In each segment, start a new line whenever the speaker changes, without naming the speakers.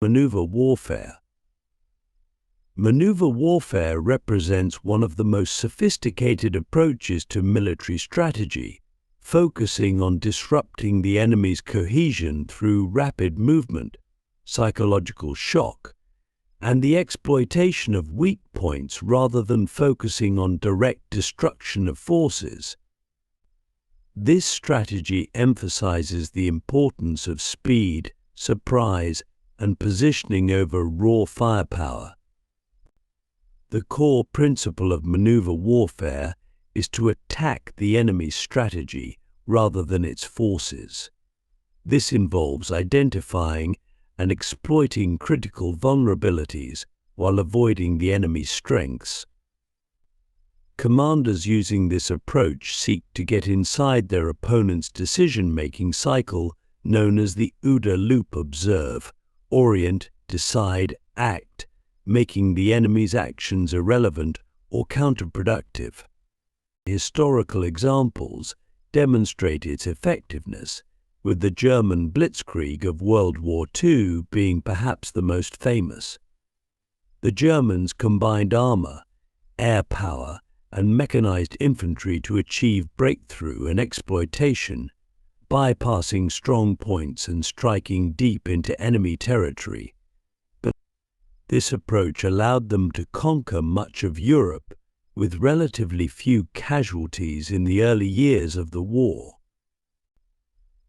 Maneuver warfare. Maneuver warfare represents one of the most sophisticated approaches to military strategy, focusing on disrupting the enemy's cohesion through rapid movement, psychological shock, and the exploitation of weak points rather than focusing on direct destruction of forces. This strategy emphasizes the importance of speed, surprise, and positioning over raw firepower. The core principle of maneuver warfare is to attack the enemy's strategy rather than its forces. This involves identifying and exploiting critical vulnerabilities while avoiding the enemy's strengths. Commanders using this approach seek to get inside their opponent's decision-making cycle, known as the OODA loop: observe, orient, decide, act, making the enemy's actions irrelevant or counterproductive. Historical examples demonstrate its effectiveness, with the German blitzkrieg of World War II being perhaps the most famous. The Germans combined armor, air power, and mechanized infantry to achieve breakthrough and exploitation, bypassing strong points and striking deep into enemy territory. But this approach allowed them to conquer much of Europe with relatively few casualties in the early years of the war.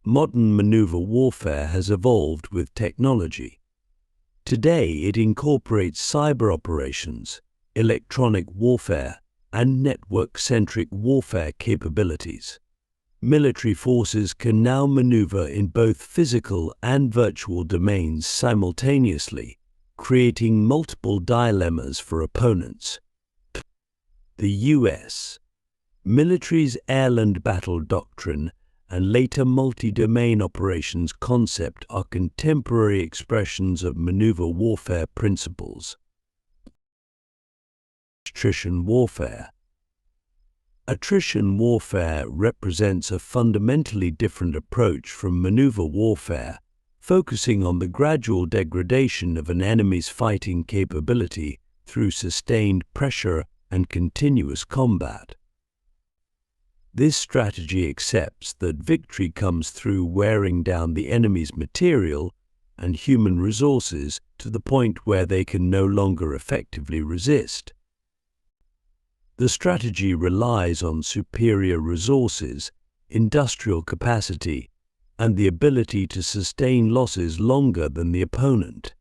Modern maneuver warfare has evolved with technology. Today it incorporates cyber operations, electronic warfare, and network-centric warfare capabilities. Military forces can now maneuver in both physical and virtual domains simultaneously, creating multiple dilemmas for opponents. The U.S. military's airland battle doctrine and later multi-domain operations concept are contemporary expressions of maneuver warfare principles. Attrition warfare. Attrition warfare represents a fundamentally different approach from maneuver warfare, focusing on the gradual degradation of an enemy's fighting capability through sustained pressure and continuous combat. This strategy accepts that victory comes through wearing down the enemy's material and human resources to the point where they can no longer effectively resist. The strategy relies on superior resources, industrial capacity, and the ability to sustain losses longer than the opponent.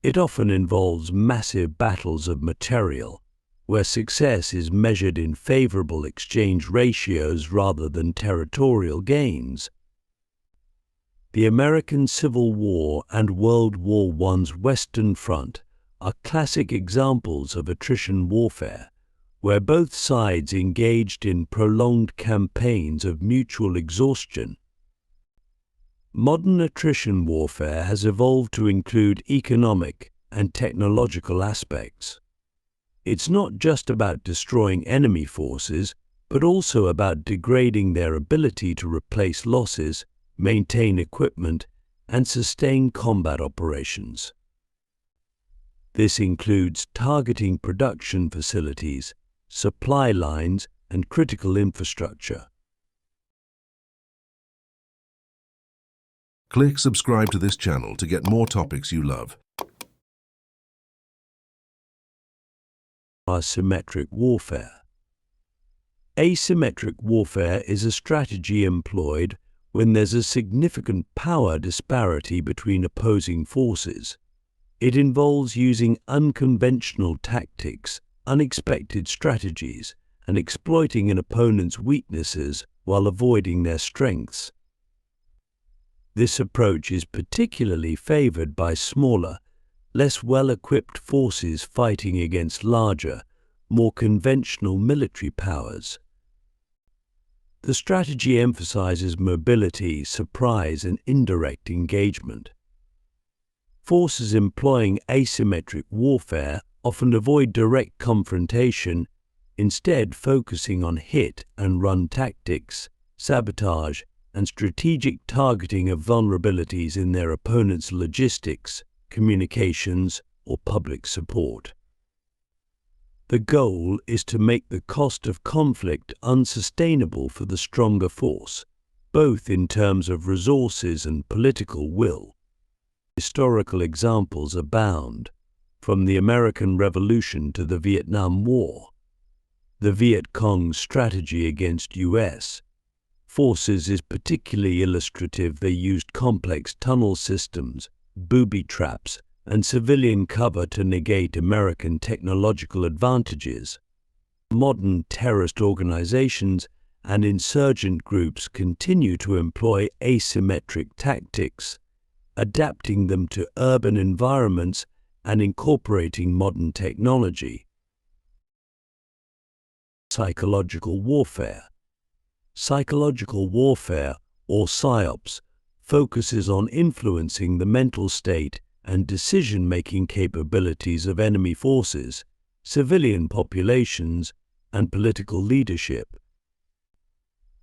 It often involves massive battles of material, where success is measured in favorable exchange ratios rather than territorial gains. The American Civil War and World War I's Western Front are classic examples of attrition warfare, where both sides engaged in prolonged campaigns of mutual exhaustion. Modern attrition warfare has evolved to include economic and technological aspects. It's not just about destroying enemy forces, but also about degrading their ability to replace losses, maintain equipment, and sustain combat operations. This includes targeting production facilities, supply lines, and critical infrastructure.
Click subscribe to this channel to get more topics you love.
Asymmetric warfare. Asymmetric warfare is a strategy employed when there's a significant power disparity between opposing forces. It involves using unconventional tactics, unexpected strategies, and exploiting an opponent's weaknesses while avoiding their strengths. This approach is particularly favored by smaller, less well-equipped forces fighting against larger, more conventional military powers. The strategy emphasizes mobility, surprise, and indirect engagement. Forces employing asymmetric warfare often avoid direct confrontation, instead focusing on hit-and-run tactics, sabotage, and strategic targeting of vulnerabilities in their opponent's logistics, communications, or public support. The goal is to make the cost of conflict unsustainable for the stronger force, both in terms of resources and political will. Historical examples abound, from the American Revolution to the Vietnam War. The Viet Cong's strategy against U.S. forces is particularly illustrative. They used complex tunnel systems, booby traps, and civilian cover to negate American technological advantages. Modern terrorist organizations and insurgent groups continue to employ asymmetric tactics, adapting them to urban environments and incorporating modern technology. Psychological warfare. Psychological warfare, or PSYOPs, focuses on influencing the mental state and decision-making capabilities of enemy forces, civilian populations, and political leadership.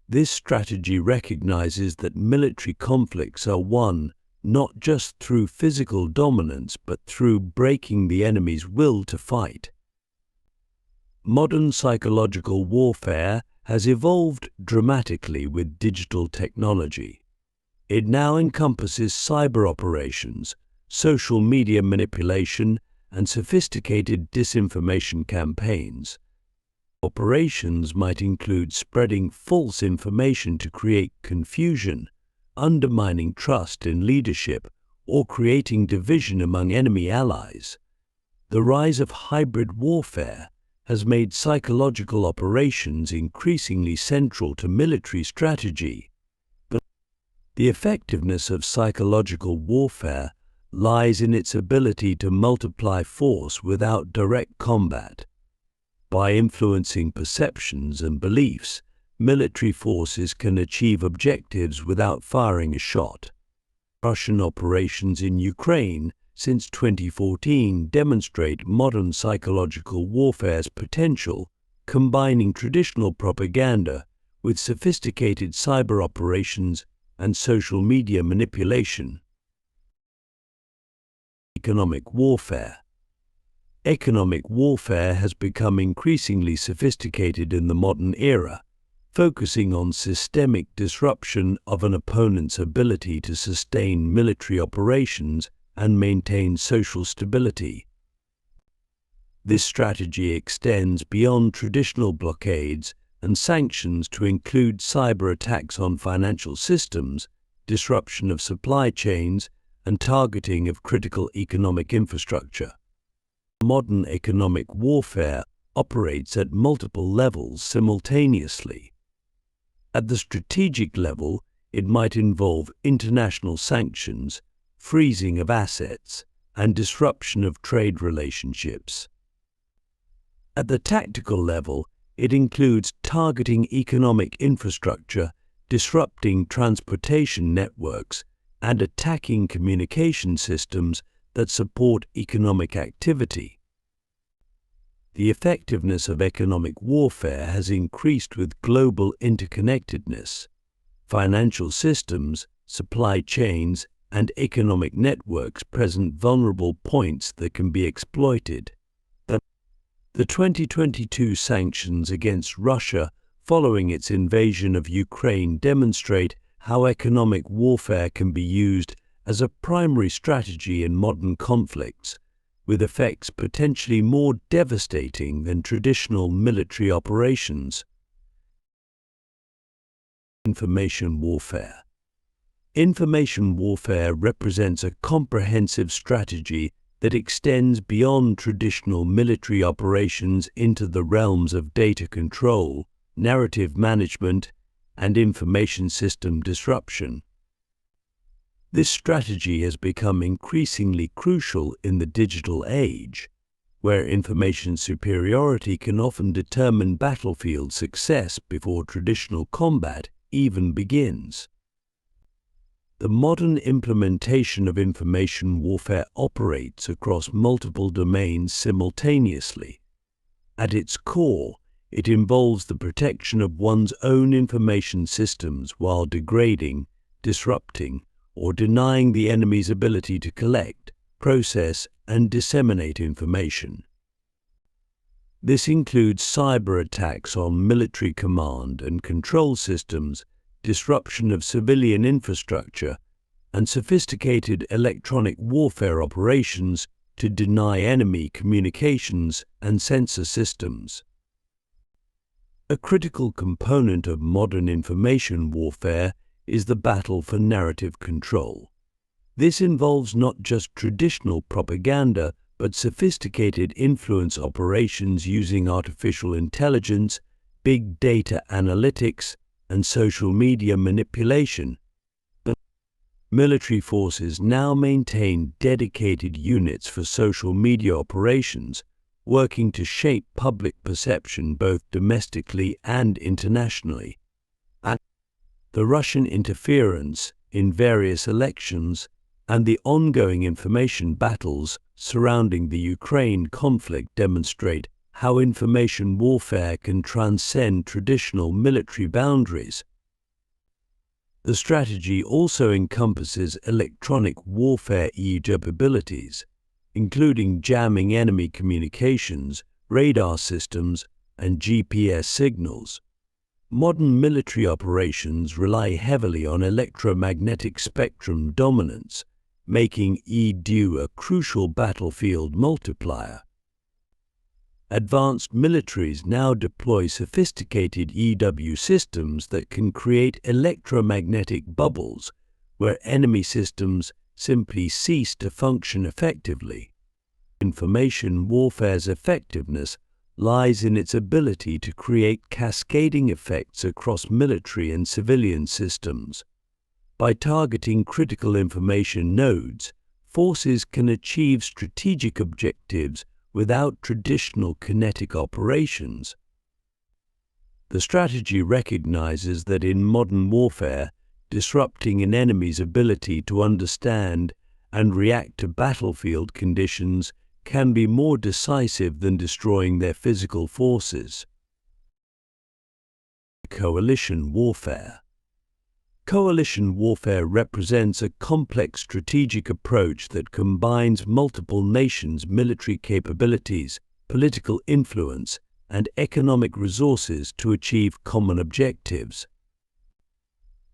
This strategy recognizes that military conflicts are won not just through physical dominance but through breaking the enemy's will to fight. Modern psychological warfare has evolved dramatically with digital technology. It now encompasses cyber operations, social media manipulation, and sophisticated disinformation campaigns. Operations might include spreading false information to create confusion, undermining trust in leadership, or creating division among enemy allies. The rise of hybrid warfare has made psychological operations increasingly central to military strategy. But the effectiveness of psychological warfare lies in its ability to multiply force without direct combat. By influencing perceptions and beliefs, military forces can achieve objectives without firing a shot. Russian operations in Ukraine since 2014 demonstrate modern psychological warfare's potential, combining traditional propaganda with sophisticated cyber operations and social media manipulation. Economic warfare. Economic warfare has become increasingly sophisticated in the modern era, focusing on systemic disruption of an opponent's ability to sustain military operations and maintain social stability. This strategy extends beyond traditional blockades and sanctions to include cyber attacks on financial systems, disruption of supply chains, and targeting of critical economic infrastructure. Modern economic warfare operates at multiple levels simultaneously. At the strategic level, it might involve international sanctions, freezing of assets, and disruption of trade relationships. At the tactical level, it includes targeting economic infrastructure, disrupting transportation networks, and attacking communication systems that support economic activity. The effectiveness of economic warfare has increased with global interconnectedness. Financial systems, supply chains, and economic networks present vulnerable points that can be exploited. The 2022 sanctions against Russia following its invasion of Ukraine demonstrate how economic warfare can be used as a primary strategy in modern conflicts, with effects potentially more devastating than traditional military operations. Information warfare. Information warfare represents a comprehensive strategy that extends beyond traditional military operations into the realms of data control, narrative management, and information system disruption. This strategy has become increasingly crucial in the digital age, where information superiority can often determine battlefield success before traditional combat even begins. The modern implementation of information warfare operates across multiple domains simultaneously. At its core, it involves the protection of one's own information systems while degrading, disrupting, or denying the enemy's ability to collect, process, and disseminate information. This includes cyber attacks on military command and control systems, disruption of civilian infrastructure, and sophisticated electronic warfare operations to deny enemy communications and sensor systems. A critical component of modern information warfare is the battle for narrative control. This involves not just traditional propaganda, but sophisticated influence operations using artificial intelligence, big data analytics, and social media manipulation. Military forces now maintain dedicated units for social media operations, working to shape public perception both domestically and internationally. The Russian interference in various elections and the ongoing information battles surrounding the Ukraine conflict demonstrate how information warfare can transcend traditional military boundaries. The strategy also encompasses electronic warfare capabilities, including jamming enemy communications, radar systems, and GPS signals. Modern military operations rely heavily on electromagnetic spectrum dominance, making EW a crucial battlefield multiplier. Advanced militaries now deploy sophisticated EW systems that can create electromagnetic bubbles where enemy systems simply cease to function effectively. Information warfare's effectiveness lies in its ability to create cascading effects across military and civilian systems. By targeting critical information nodes, forces can achieve strategic objectives without traditional kinetic operations. The strategy recognizes that in modern warfare, disrupting an enemy's ability to understand and react to battlefield conditions can be more decisive than destroying their physical forces. Coalition warfare. Coalition warfare represents a complex strategic approach that combines multiple nations' military capabilities, political influence, and economic resources to achieve common objectives.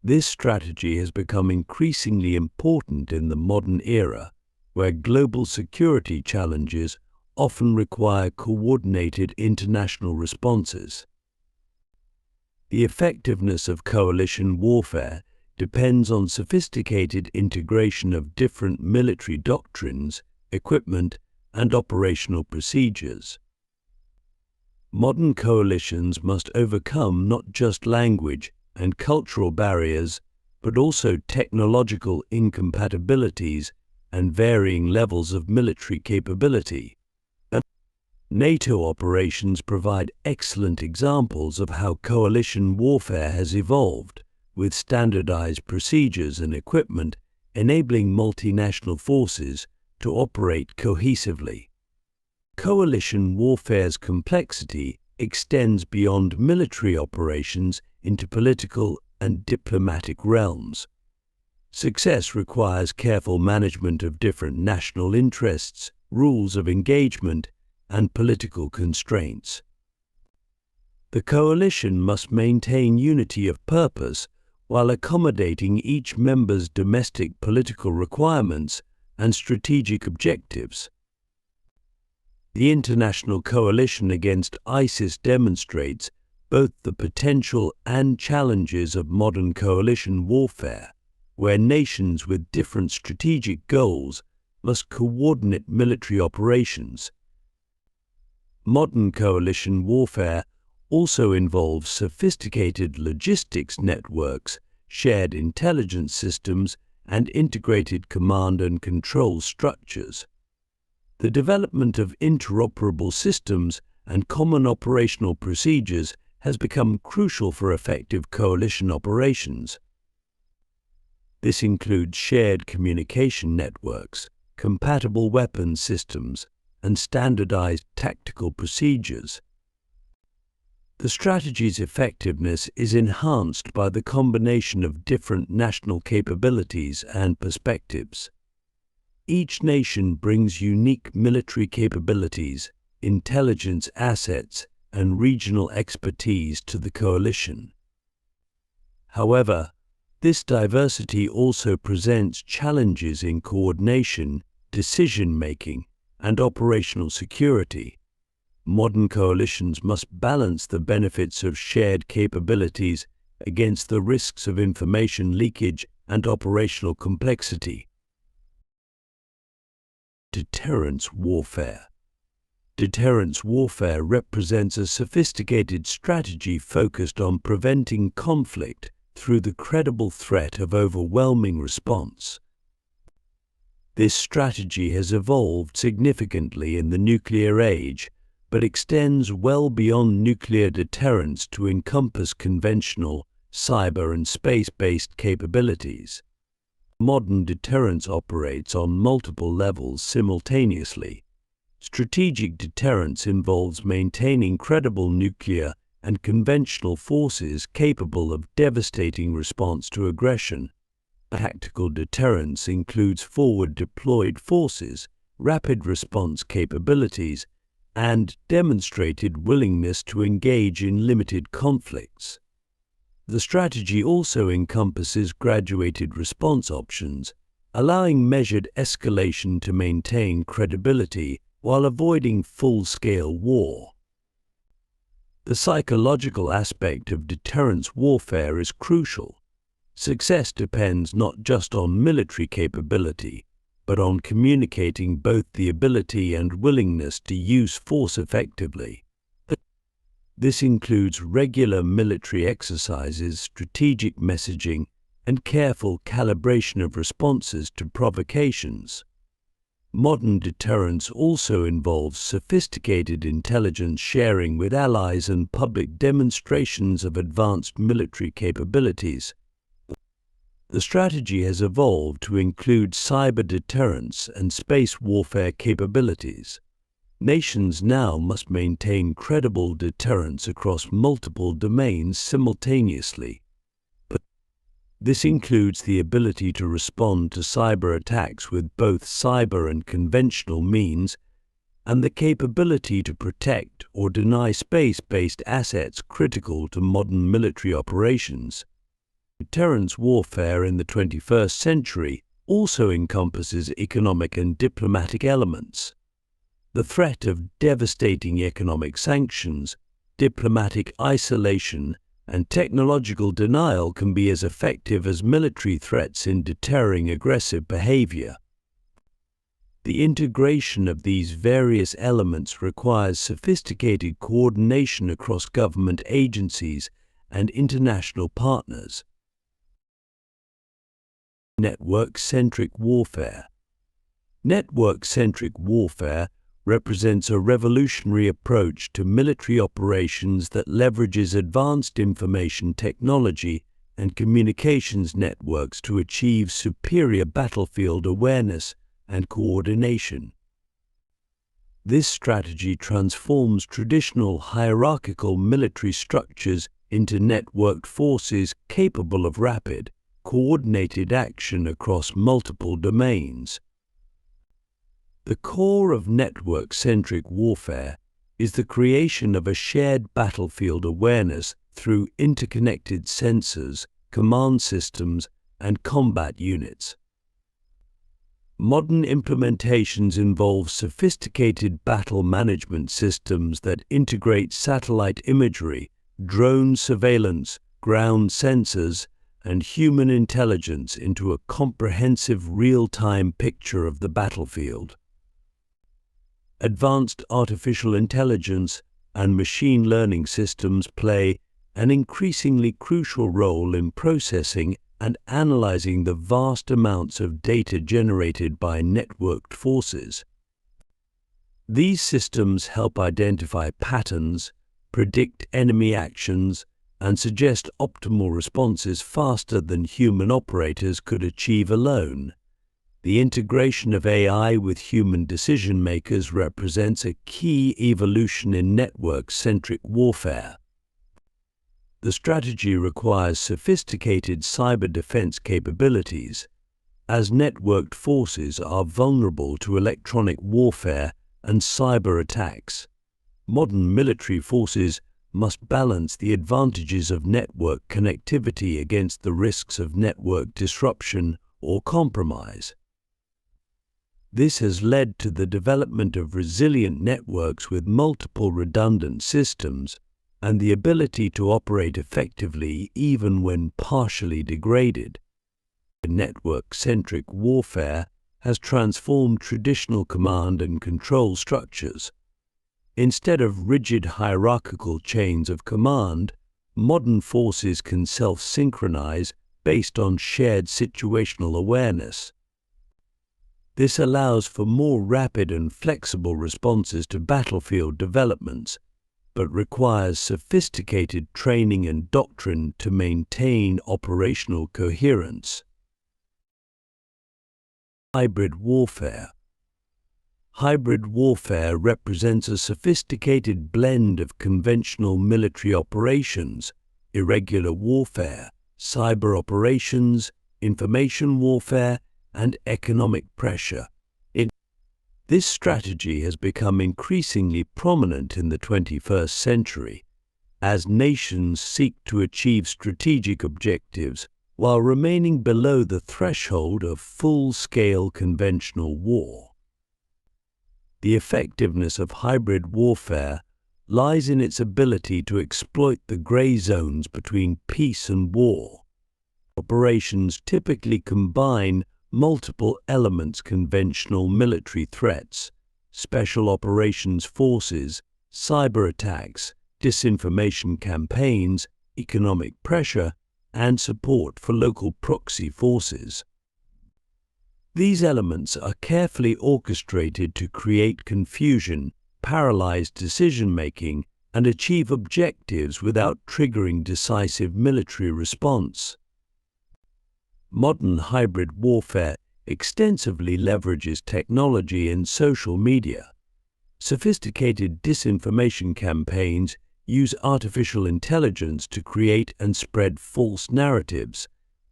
This strategy has become increasingly important in the modern era, where global security challenges often require coordinated international responses. The effectiveness of coalition warfare depends on sophisticated integration of different military doctrines, equipment, and operational procedures. Modern coalitions must overcome not just language and cultural barriers, but also technological incompatibilities and varying levels of military capability. NATO operations provide excellent examples of how coalition warfare has evolved, with standardized procedures and equipment enabling multinational forces to operate cohesively. Coalition warfare's complexity extends beyond military operations into political and diplomatic realms. Success requires careful management of different national interests, rules of engagement, and political constraints. The coalition must maintain unity of purpose while accommodating each member's domestic political requirements and strategic objectives. The international coalition against ISIS demonstrates both the potential and challenges of modern coalition warfare, where nations with different strategic goals must coordinate military operations. Modern coalition warfare also involves sophisticated logistics networks, shared intelligence systems, and integrated command and control structures. The development of interoperable systems and common operational procedures has become crucial for effective coalition operations. This includes shared communication networks, compatible weapons systems, and standardized tactical procedures. The strategy's effectiveness is enhanced by the combination of different national capabilities and perspectives. Each nation brings unique military capabilities, intelligence assets, and regional expertise to the coalition. However, this diversity also presents challenges in coordination, decision-making, and operational security. Modern coalitions must balance the benefits of shared capabilities against the risks of information leakage and operational complexity. Deterrence warfare. Deterrence warfare represents a sophisticated strategy focused on preventing conflict through the credible threat of overwhelming response. This strategy has evolved significantly in the nuclear age, but extends well beyond nuclear deterrence to encompass conventional, cyber and space-based capabilities. Modern deterrence operates on multiple levels simultaneously. Strategic deterrence involves maintaining credible nuclear and conventional forces capable of devastating response to aggression. Tactical deterrence includes forward-deployed forces, rapid response capabilities, and demonstrated willingness to engage in limited conflicts. The strategy also encompasses graduated response options, allowing measured escalation to maintain credibility while avoiding full-scale war. The psychological aspect of deterrence warfare is crucial. Success depends not just on military capability, but on communicating both the ability and willingness to use force effectively. This includes regular military exercises, strategic messaging, and careful calibration of responses to provocations. Modern deterrence also involves sophisticated intelligence sharing with allies and public demonstrations of advanced military capabilities. The strategy has evolved to include cyber deterrence and space warfare capabilities. Nations now must maintain credible deterrence across multiple domains simultaneously. This includes the ability to respond to cyber attacks with both cyber and conventional means, and the capability to protect or deny space-based assets critical to modern military operations. Deterrence warfare in the 21st century also encompasses economic and diplomatic elements. The threat of devastating economic sanctions, diplomatic isolation, and technological denial can be as effective as military threats in deterring aggressive behavior. The integration of these various elements requires sophisticated coordination across government agencies and international partners. Network-centric warfare. Network-centric warfare represents a revolutionary approach to military operations that leverages advanced information technology and communications networks to achieve superior battlefield awareness and coordination. This strategy transforms traditional hierarchical military structures into networked forces capable of rapid, coordinated action across multiple domains. The core of network-centric warfare is the creation of a shared battlefield awareness through interconnected sensors, command systems, and combat units. Modern implementations involve sophisticated battle management systems that integrate satellite imagery, drone surveillance, ground sensors, and human intelligence into a comprehensive real-time picture of the battlefield. Advanced artificial intelligence and machine learning systems play an increasingly crucial role in processing and analyzing the vast amounts of data generated by networked forces. These systems help identify patterns, predict enemy actions, and suggest optimal responses faster than human operators could achieve alone. The integration of AI with human decision-makers represents a key evolution in network-centric warfare. The strategy requires sophisticated cyber defense capabilities, as networked forces are vulnerable to electronic warfare and cyber attacks. Modern military forces must balance the advantages of network connectivity against the risks of network disruption or compromise. This has led to the development of resilient networks with multiple redundant systems and the ability to operate effectively even when partially degraded. Network-centric warfare has transformed traditional command and control structures. Instead of rigid hierarchical chains of command, modern forces can self-synchronize based on shared situational awareness. This allows for more rapid and flexible responses to battlefield developments, but requires sophisticated training and doctrine to maintain operational coherence. Hybrid warfare. Hybrid warfare represents a sophisticated blend of conventional military operations, irregular warfare, cyber operations, information warfare, and economic pressure. This strategy has become increasingly prominent in the 21st century, as nations seek to achieve strategic objectives while remaining below the threshold of full-scale conventional war. The effectiveness of hybrid warfare lies in its ability to exploit the gray zones between peace and war. Operations typically combine multiple elements: conventional military threats, special operations forces, cyber attacks, disinformation campaigns, economic pressure, and support for local proxy forces. These elements are carefully orchestrated to create confusion, paralyze decision-making, and achieve objectives without triggering decisive military response. Modern hybrid warfare extensively leverages technology and social media. Sophisticated disinformation campaigns use artificial intelligence to create and spread false narratives,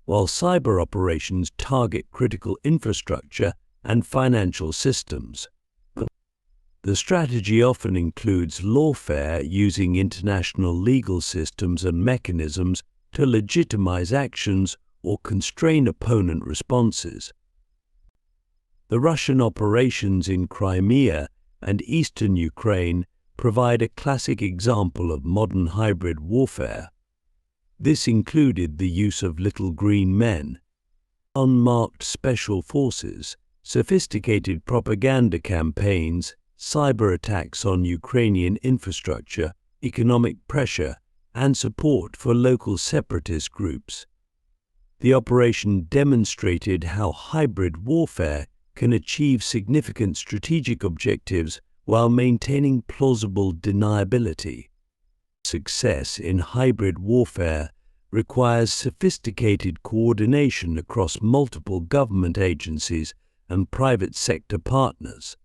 while cyber operations target critical infrastructure and financial systems. The strategy often includes lawfare using international legal systems and mechanisms to legitimize actions or constrain opponent responses. The Russian operations in Crimea and eastern Ukraine provide a classic example of modern hybrid warfare. This included the use of little green men, unmarked special forces, sophisticated propaganda campaigns, cyber attacks on Ukrainian infrastructure, economic pressure, and support for local separatist groups. The operation demonstrated how hybrid warfare can achieve significant strategic objectives while maintaining plausible deniability. Success in hybrid warfare requires sophisticated coordination across multiple government agencies and private sector partners.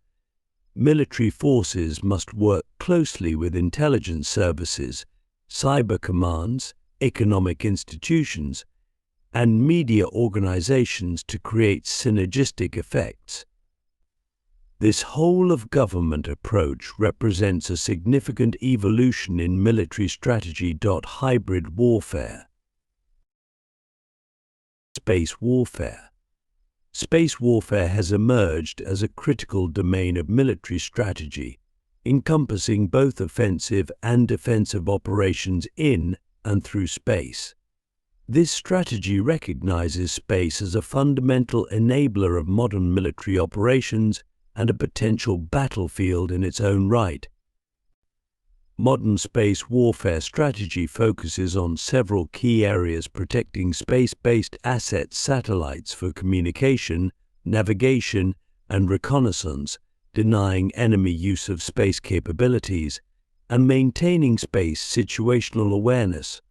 Military forces must work closely with intelligence services, cyber commands, economic institutions, and media organizations to create synergistic effects. This whole-of-government approach represents a significant evolution in military strategy. Hybrid warfare. Space warfare. Space warfare has emerged as a critical domain of military strategy, encompassing both offensive and defensive operations in and through space. This strategy recognizes space as a fundamental enabler of modern military operations and a potential battlefield in its own right. Modern space warfare strategy focuses on several key areas: protecting space-based assets, satellites for communication, navigation, and reconnaissance, denying enemy use of space capabilities, and maintaining space situational awareness.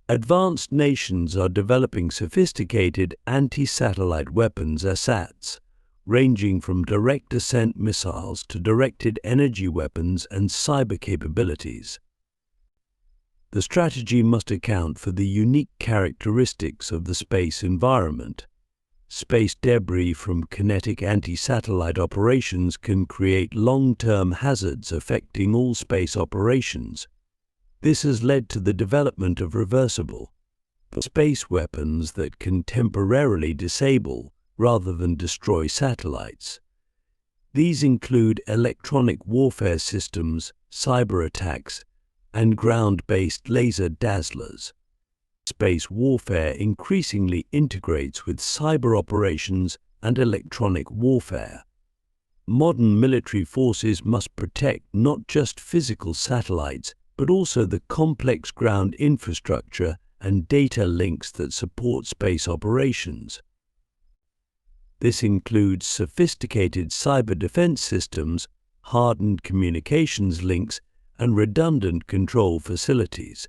Advanced nations are developing sophisticated anti-satellite weapons (ASATs), ranging from direct ascent missiles to directed energy weapons and cyber capabilities. The strategy must account for the unique characteristics of the space environment. space debris from kinetic anti-satellite operations can create long-term hazards affecting all space operations. This has led to the development of reversible space weapons that can temporarily disable rather than destroy satellites. These include electronic warfare systems, cyber attacks, and ground-based laser dazzlers. Space warfare increasingly integrates with cyber operations and electronic warfare. Modern military forces must protect not just physical satellites, but also the complex ground infrastructure and data links that support space operations. This includes sophisticated cyber defense systems, hardened communications links, and redundant control facilities.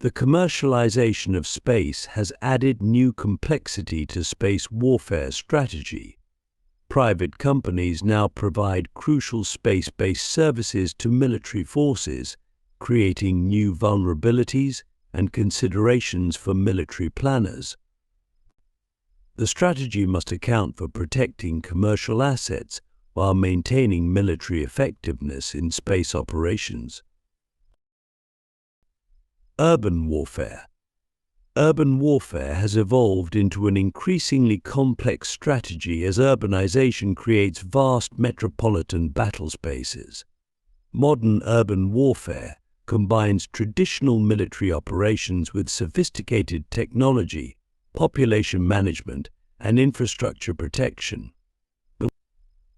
The commercialization of space has added new complexity to space warfare strategy. Private companies now provide crucial space-based services to military forces, creating new vulnerabilities and considerations for military planners. The strategy must account for protecting commercial assets while maintaining military effectiveness in space operations. Urban warfare. Urban warfare has evolved into an increasingly complex strategy as urbanization creates vast metropolitan battle spaces. Modern urban warfare combines traditional military operations with sophisticated technology, population management, and infrastructure protection.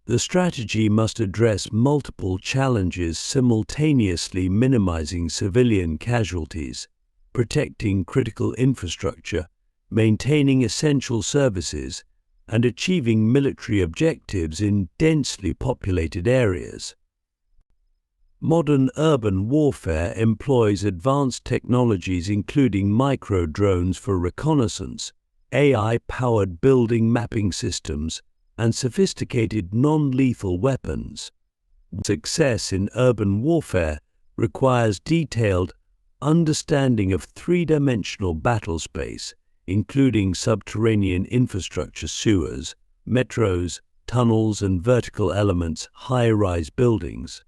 The strategy must address multiple challenges simultaneously, minimizing civilian casualties, protecting critical infrastructure, maintaining essential services, and achieving military objectives in densely populated areas. Modern urban warfare employs advanced technologies including micro-drones for reconnaissance, AI-powered building mapping systems, and sophisticated non-lethal weapons. Success in urban warfare requires detailed understanding of three-dimensional battle space, including subterranean infrastructure, sewers, metros, tunnels, and vertical elements, high-rise buildings.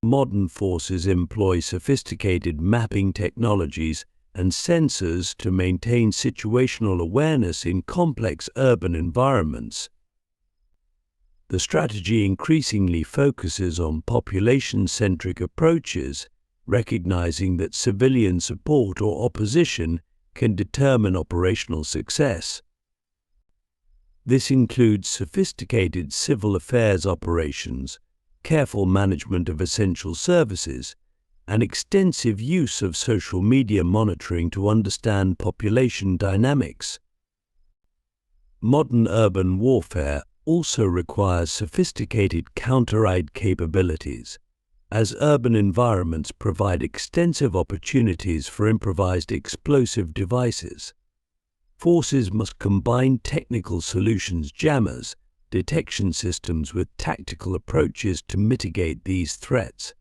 Modern forces employ sophisticated mapping technologies and sensors to maintain situational awareness in complex urban environments. The strategy increasingly focuses on population-centric approaches, recognizing that civilian support or opposition can determine operational success. This includes sophisticated civil affairs operations, careful management of essential services, and extensive use of social media monitoring to understand population dynamics. Modern urban warfare also requires sophisticated counter-raid capabilities, as urban environments provide extensive opportunities for improvised explosive devices. Forces must combine technical solutions, jammers, detection systems with tactical approaches to mitigate these threats.